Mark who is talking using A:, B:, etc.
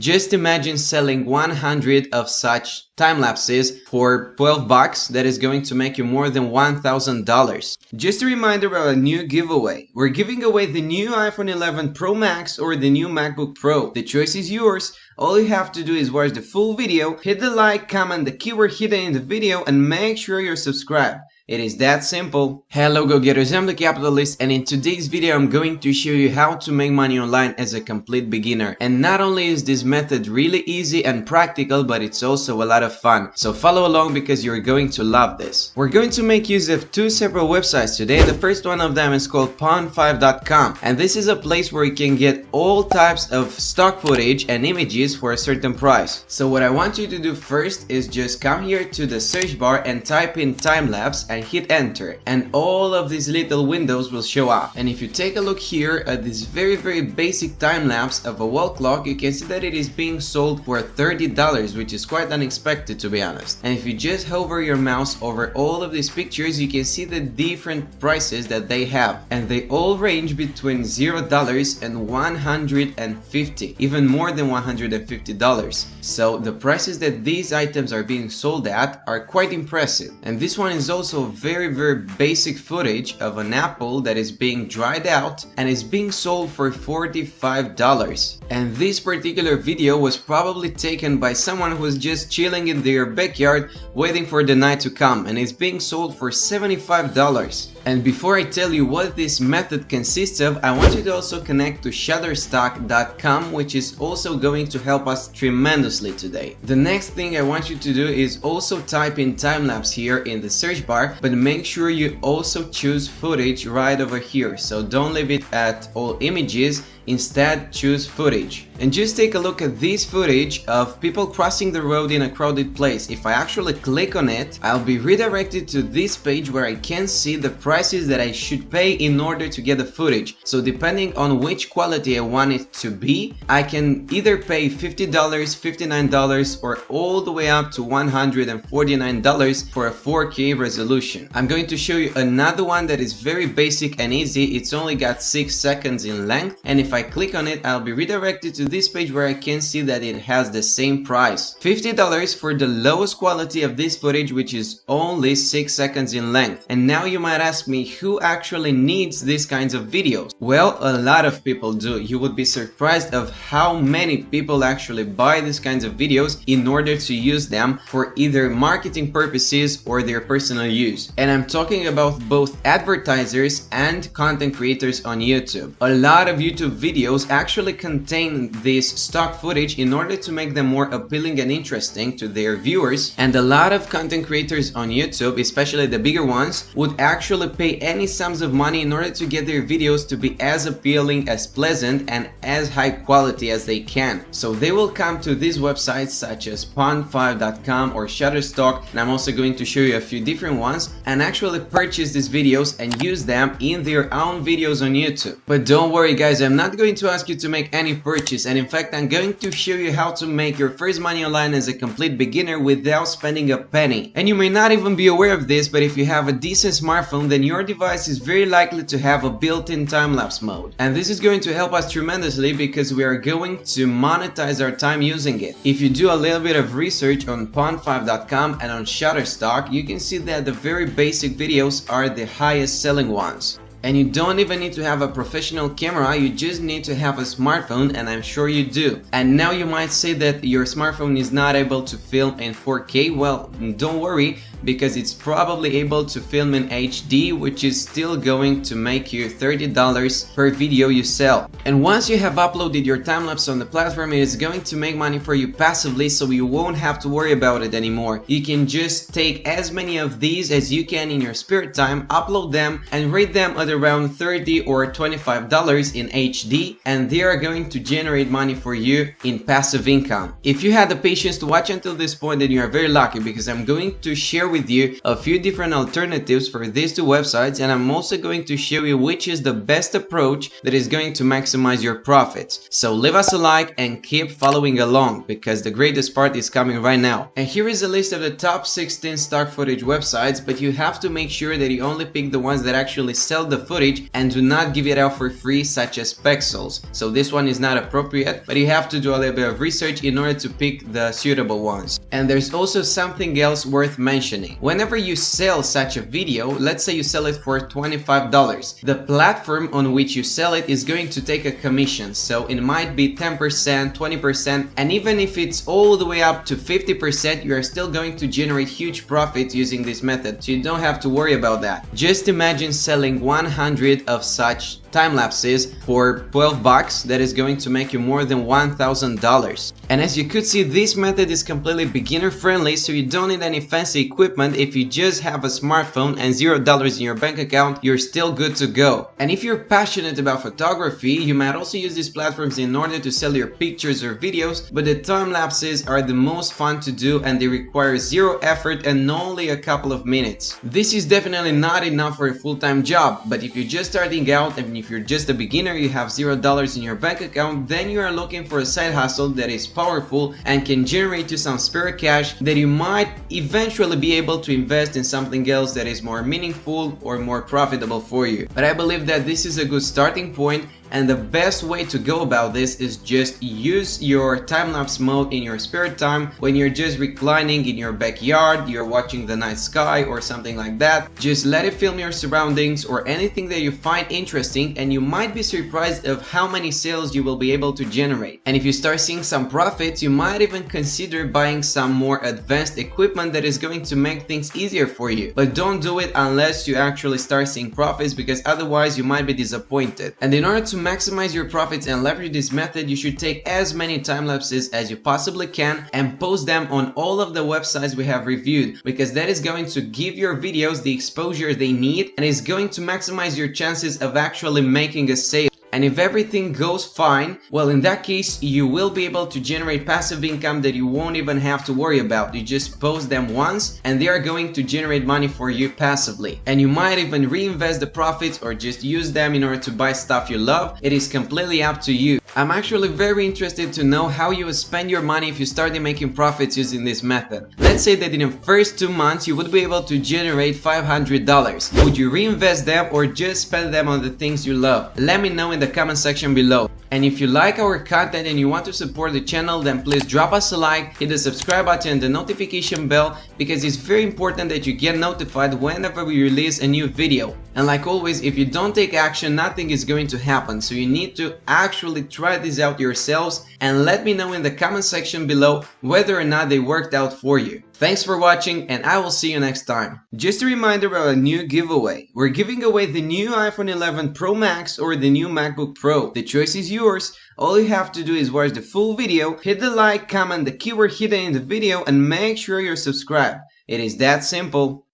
A: Just imagine selling 100 of such time lapses for 12 bucks. That is going to make you more than $1,000. Just a reminder about a new giveaway. We're giving away the new iPhone 11 Pro Max or the new MacBook Pro. The choice is yours. All you have to do is watch the full video, hit the like, comment the keyword hidden in the video, and make sure you're subscribed. It is that simple. Hello go-getters, I'm the Capitalist, and in today's video I'm going to show you how to make money online as a complete beginner. And not only is this method really easy and practical, but it's also a lot of fun. So follow along because you're going to love this. We're going to make use of two separate websites today. The first one of them is called pawn5.com, and this is a place where you can get all types of stock footage and images for a certain price. So what I want you to do first is just come here to the search bar and type in time-lapse and hit enter, and all of these little windows will show up. And if you take a look here at this very basic time-lapse of a wall clock, you can see that it is being sold for $30, which is quite unexpected, to be honest. And if you just hover your mouse over all of these pictures, you can see the different prices that they have, and they all range between $0 and $150, even more than $150. So the prices that these items are being sold at are quite impressive. And this one is also very basic footage of an apple that is being dried out and is being sold for $45. And this particular video was probably taken by someone who was just chilling in their backyard waiting for the night to come, and it's being sold for $75. And before I tell you what this method consists of, I want you to also connect to shutterstock.com, which is also going to help us tremendously today. The next thing I want you to do is also type in time-lapse here in the search bar, but make sure you also choose footage right over here. So don't leave it at all images. Instead, choose footage. And just take a look at this footage of people crossing the road in a crowded place. If I actually click on it, I'll be redirected to this page where I can see the prices that I should pay in order to get the footage. So depending on which quality I want it to be, I can either pay $50, $59, or all the way up to $149 for a 4K resolution. I'm going to show you another one that is very basic and easy. It's only got 6 seconds in length, and if I click on it, I'll be redirected to this page where I can see that it has the same price. $50 for the lowest quality of this footage, which is only 6 seconds in length. And now you might ask me, who actually needs these kinds of videos? Well, a lot of people do. You would be surprised of how many people actually buy these kinds of videos in order to use them for either marketing purposes or their personal use. And I'm talking about both advertisers and content creators on YouTube. A lot of YouTube videos actually contain this stock footage in order to make them more appealing and interesting to their viewers, and a lot of content creators on YouTube, especially the bigger ones, would actually pay any sums of money in order to get their videos to be as appealing, as pleasant, and as high quality as they can. So they will come to these websites such as pawn5.com or Shutterstock, and I'm also going to show you a few different ones, and actually purchase these videos and use them in their own videos on YouTube. But don't worry guys, I'm not going to ask you to make any purchase, and in fact I'm going to show you how to make your first money online as a complete beginner without spending a penny. And you may not even be aware of this, but if you have a decent smartphone, then your device is very likely to have a built-in time-lapse mode. And this is going to help us tremendously because we are going to monetize our time using it. If you do a little bit of research on pawn5.com and on Shutterstock, you can see that the very basic videos are the highest selling ones. And you don't even need to have a professional camera, you just need to have a smartphone, and I'm sure you do. And now you might say that your smartphone is not able to film in 4K. Well, don't worry, because it's probably able to film in HD, which is still going to make you $30 per video you sell. And once you have uploaded your time-lapse on the platform, it is going to make money for you passively, so you won't have to worry about it anymore. You can just take as many of these as you can in your spare time, upload them, and rate them at around $30 or $25 in HD, and they are going to generate money for you in passive income. If you had the patience to watch until this point, then you are very lucky, because I'm going to share with you a few different alternatives for these two websites, and I'm also going to show you which is the best approach that is going to maximize your profits. So leave us a like and keep following along, because the greatest part is coming right now. And here is a list of the top 16 stock footage websites, but you have to make sure that you only pick the ones that actually sell the footage and do not give it out for free, such as pixels. So this one is not appropriate, but you have to do a little bit of research in order to pick the suitable ones. And there's also something else worth mentioning. Whenever you sell such a video, let's say you sell it for $25, the platform on which you sell it is going to take a commission. So it might be 10%, 20%, and even if it's all the way up to 50%, you are still going to generate huge profits using this method. So you don't have to worry about that. Just imagine selling 100 of such time lapses for 12 bucks. That is going to make you more than $1,000. And as you could see, this method is completely beginner friendly, so you don't need any fancy equipment. If you just have a smartphone and $0 in your bank account, you're still good to go. And if you're passionate about photography, you might also use these platforms in order to sell your pictures or videos, but the time lapses are the most fun to do and they require zero effort and only a couple of minutes. This is definitely not enough for a full-time job, but if you're just starting out and if you're just a beginner, you have $0 in your bank account, then you are looking for a side hustle that is powerful and can generate you some spare cash that you might eventually be able to invest in something else that is more meaningful or more profitable for you. But I believe that this is a good starting point, and the best way to go about this is just use your time-lapse mode in your spare time when you're just reclining in your backyard, you're watching the night sky or something like that. Just let it film your surroundings or anything that you find interesting, and you might be surprised of how many sales you will be able to generate. And if you start seeing some profits, you might even consider buying some more advanced equipment that is going to make things easier for you. But don't do it unless you actually start seeing profits, because otherwise you might be disappointed. And in order to maximize your profits and leverage this method, you should take as many time lapses as you possibly can and post them on all of the websites we have reviewed, because that is going to give your videos the exposure they need and is going to maximize your chances of actually making a sale. And if everything goes fine, well, in that case, you will be able to generate passive income that you won't even have to worry about. You just post them once and they are going to generate money for you passively. And you might even reinvest the profits or just use them in order to buy stuff you love. It is completely up to you. I'm actually very interested to know how you would spend your money if you started making profits using this method. Let's say that in the first 2 months you would be able to generate $500. Would you reinvest them or just spend them on the things you love? Let me know in the comment section below. And if you like our content and you want to support the channel, then please drop us a like, hit the subscribe button and the notification bell, because it's very important that you get notified whenever we release a new video. And like always, if you don't take action, nothing is going to happen. So you need to actually try this out yourselves and let me know in the comment section below whether or not they worked out for you. Thanks for watching, and I will see you next time. Just a reminder about a new giveaway. We're giving away the new iPhone 11 Pro Max or the new MacBook Pro. The choice is yours. All you have to do is watch the full video, hit the like, comment the keyword hidden in the video, and make sure you're subscribed. It is that simple.